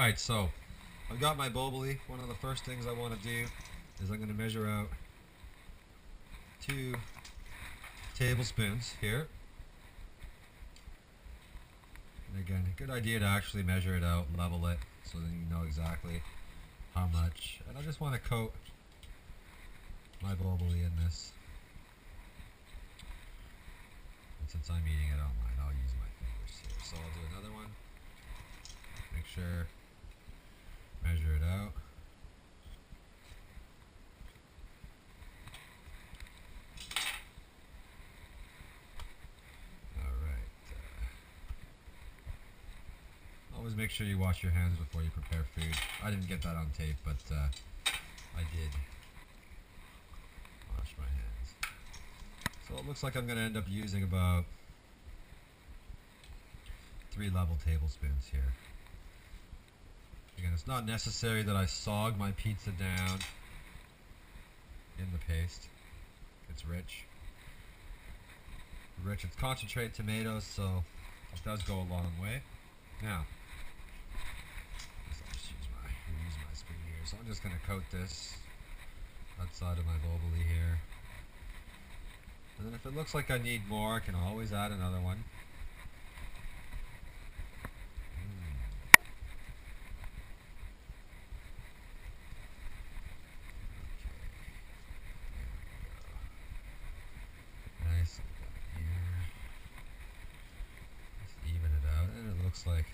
Alright, so I've got my boboli. One of the first things I want to do is I'm going to measure out 2 tablespoons here. And again, a good idea to actually measure it out, level it, so then you know exactly how much. And I just want to coat my boboli in this. And since I'm eating it on mine, I'll use my fingers here. So I'll do another one. Make sure, measure it out. Always make sure you wash your hands before you prepare food. I didn't get that on tape, but I did wash my hands. So it looks like I'm going to end up using about 3 level tablespoons here. Again, it's not necessary that I sog my pizza down in the paste. It's rich. It's concentrated tomatoes, so it does go a long way. Now, use my spoon here. So I'm just going to coat this outside of my boboli here. And then if it looks like I need more, I can always add another one. Nice here. Just even it out, and it looks like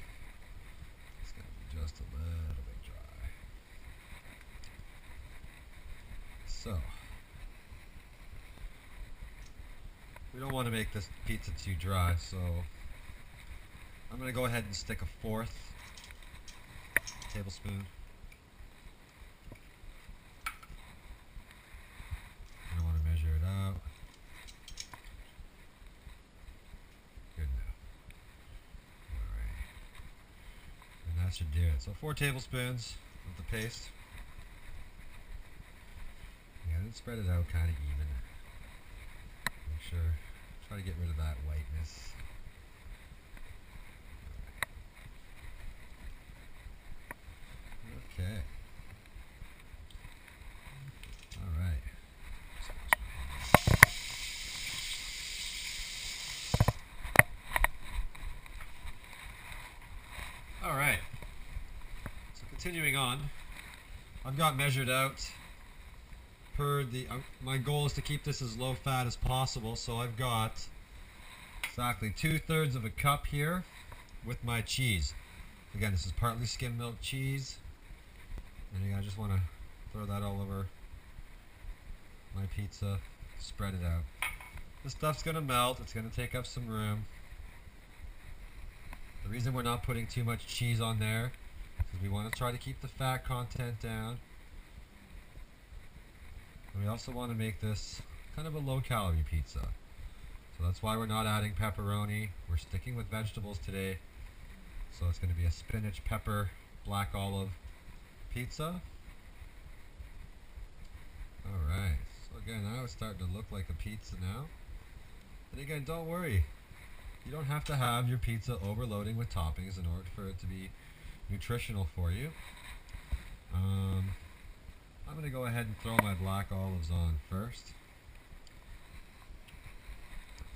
it's going to be just a little bit dry. So, we don't want to make this pizza too dry, so I'm going to go ahead and stick a 1/4 tablespoon. I want to measure it out. Good enough. Alright. And that should do it. So 4 tablespoons of the paste. Yeah, and spread it out kind of even. Make sure, try to get rid of that whiteness. Okay. Alright. Alright. So continuing on, I've got measured out per the, my goal is to keep this as low fat as possible, so I've got exactly 2/3 of a cup here with my cheese. Again, this is partly skim milk cheese, and again, I just want to throw that all over my pizza, spread it out. This stuff's going to melt, it's going to take up some room. The reason we're not putting too much cheese on there is we want to try to keep the fat content down. And we also want to make this kind of a low-calorie pizza. So that's why we're not adding pepperoni. We're sticking with vegetables today. So it's going to be a spinach, pepper, black olive pizza. Alright, so again, now it's starting to look like a pizza now. And again, don't worry. You don't have to have your pizza overloading with toppings in order for it to be nutritional for you. I'm going to go ahead and throw my black olives on first.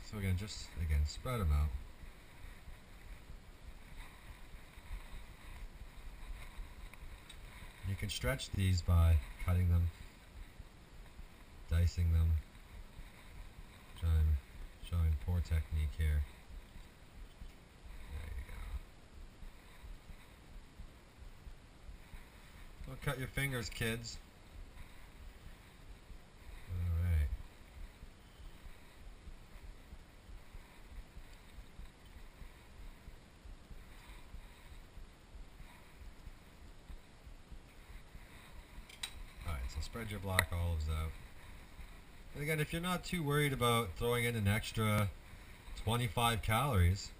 So again, just spread them out. You can stretch these by cutting them, dicing them. Showing poor technique here. There you go. Don't cut your fingers, kids. Alright. Alright, so spread your black olives out. And again, if you're not too worried about throwing in an extra 25 calories,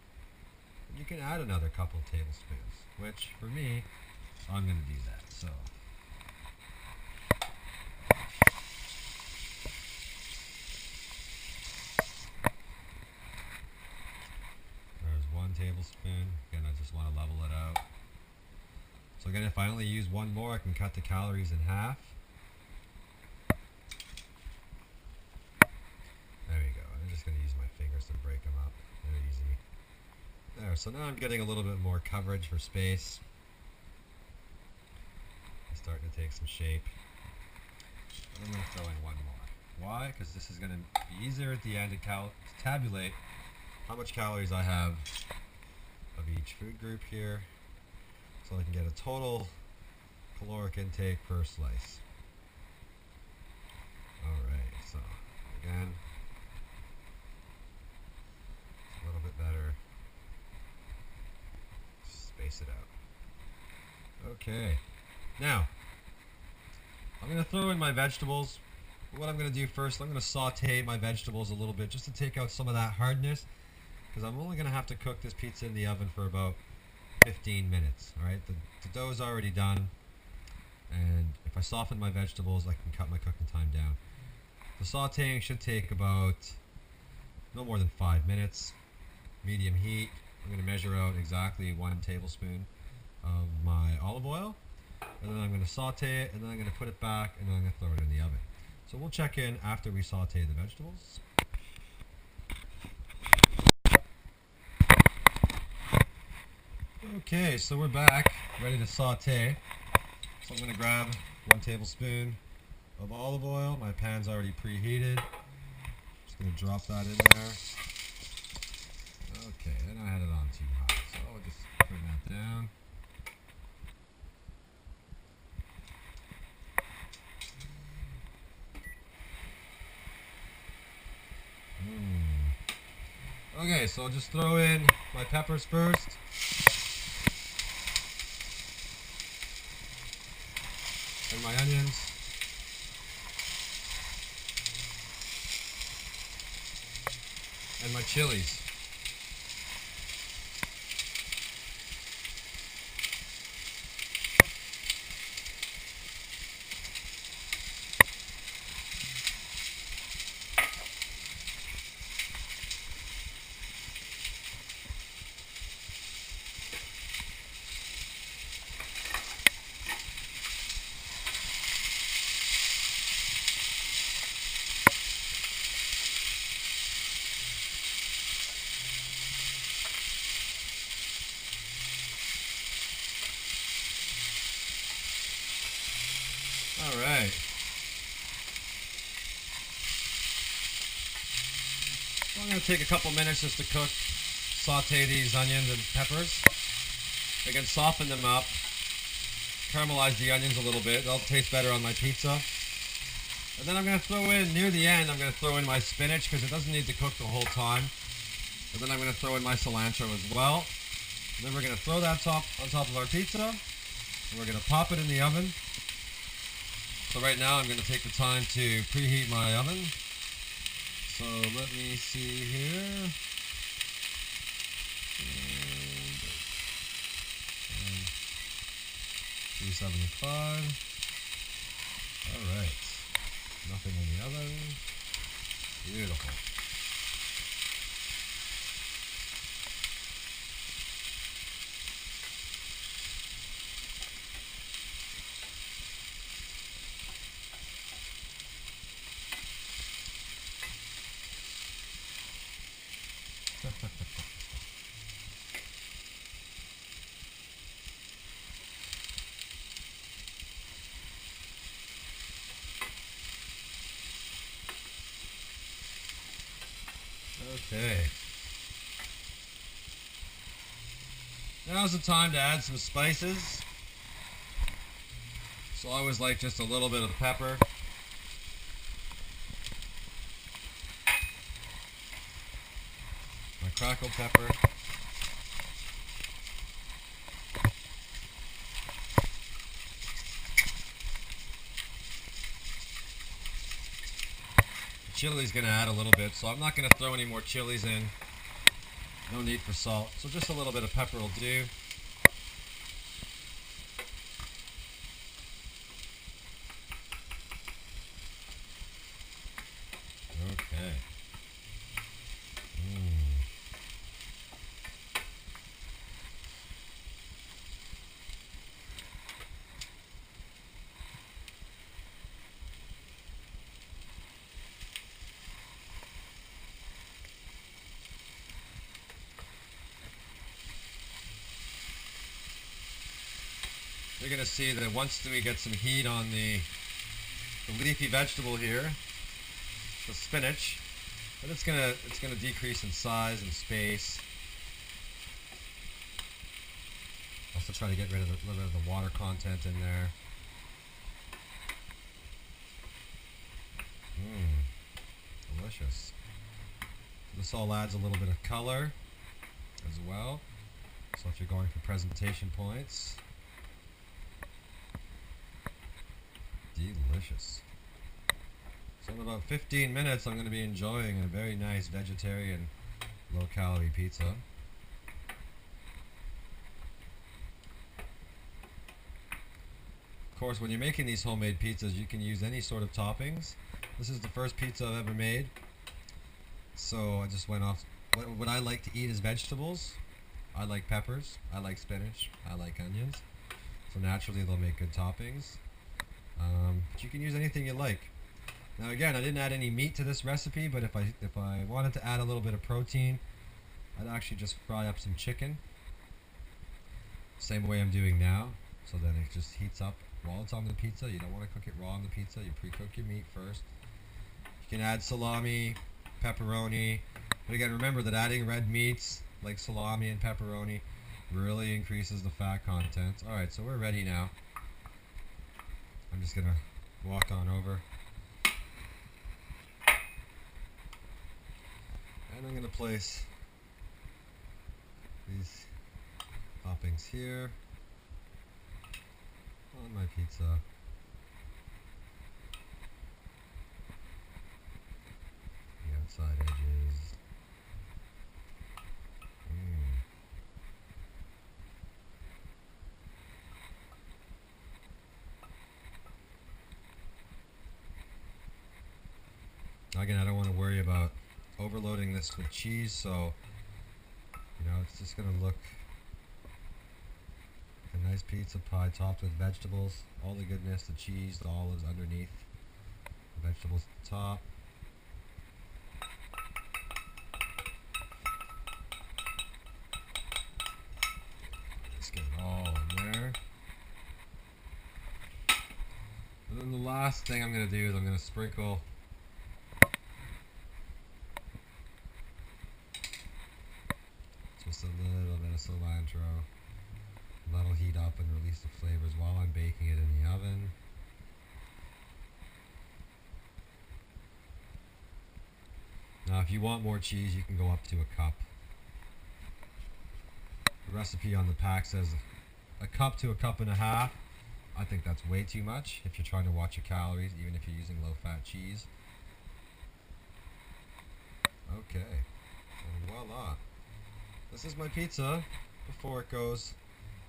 you can add another couple tablespoons, which for me, I'm going to do that. So there's 1 tablespoon. Again, I just want to level it out. So again, if I only use one more, I can cut the calories in half. There you go. I'm just going to use my fingers to break them up. They're easy. There, so now I'm getting a little bit more coverage for space. It's starting to take some shape. And I'm going to throw in one more. Why? Because this is going to be easier at the end to tabulate how much calories I have of each food group here, so I can get a total caloric intake per slice. Alright, so again, a little bit better. Space it out. Okay, now I'm going to throw in my vegetables. What I'm going to do first, I'm going to saute my vegetables a little bit just to take out some of that hardness, because I'm only going to have to cook this pizza in the oven for about 15 minutes. Alright, the dough is already done, and if I soften my vegetables, I can cut my cooking time down. The sauteing should take about no more than 5 minutes, medium heat. I'm going to measure out exactly 1 tablespoon of my olive oil, and then I'm going to saute it, and then I'm going to put it back, and then I'm going to throw it in the oven. So we'll check in after we saute the vegetables. Okay, so we're back, ready to saute. So I'm going to grab 1 tablespoon of olive oil. My pan's already preheated. Just going to drop that in there. Okay, then I had it on too hot, so I'll just turn that down. Okay, so I'll just throw in my peppers first. And my onions. And my chilies. Alright. So I'm going to take a couple minutes just to saute these onions and peppers. Again, soften them up. Caramelize the onions a little bit. They'll taste better on my pizza. And then I'm going to throw in, near the end, I'm going to throw in my spinach because it doesn't need to cook the whole time. And then I'm going to throw in my cilantro as well. And then we're going to throw that on top of our pizza. And we're going to pop it in the oven. So right now I'm going to take the time to preheat my oven. So let me see here. And 375. Alright. Nothing in the oven. Beautiful. Okay. Now's the time to add some spices. So I always like just a little bit of pepper. My crackled pepper. Chili's going to add a little bit, so I'm not going to throw any more chilies in. No need for salt, so just a little bit of pepper will do. Okay. you're going to see that once we get some heat on the leafy vegetable here, the spinach, but it's gonna decrease in size and space. Also try to get rid of a little bit of the water content in there. Delicious. This all adds a little bit of color as well. So if you're going for presentation points, delicious. So in about 15 minutes I'm going to be enjoying a very nice vegetarian low-calorie pizza. Of course, when you're making these homemade pizzas, you can use any sort of toppings. This is the first pizza I've ever made, so I just went off. What I like to eat is vegetables. I like peppers, I like spinach, I like onions, so naturally they'll make good toppings. But you can use anything you like. Now again, I didn't add any meat to this recipe, but if I wanted to add a little bit of protein, I'd actually just fry up some chicken, same way I'm doing now, so then it just heats up while it's on the pizza. You don't want to cook it raw on the pizza, you pre-cook your meat first. You can add salami, pepperoni, but again remember that adding red meats like salami and pepperoni really increases the fat content. Alright, so we're ready now. I'm just gonna walk on over. And I'm gonna place these toppings here on my pizza. The outside edges. Again, I don't want to worry about overloading this with cheese, so it's just going to look like a nice pizza pie topped with vegetables, all the goodness, the cheese, the olives underneath, the vegetables at the top. Just get it all in there. And then the last thing I'm going to do is I'm going to sprinkle just a little bit of cilantro. That'll heat up and release the flavors while I'm baking it in the oven. Now if you want more cheese, you can go up to a cup. The recipe on the pack says a cup to a cup and a half. I think that's way too much if you're trying to watch your calories, even if you're using low-fat cheese. Okay, and voila. This is my pizza before it goes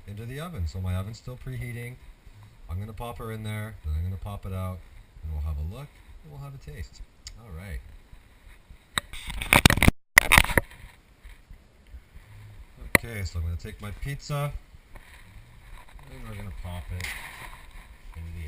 into the oven. So my oven's still preheating. I'm going to pop her in there, then I'm going to pop it out, and we'll have a look, and we'll have a taste. Alright. Okay, so I'm going to take my pizza, and we're going to pop it into the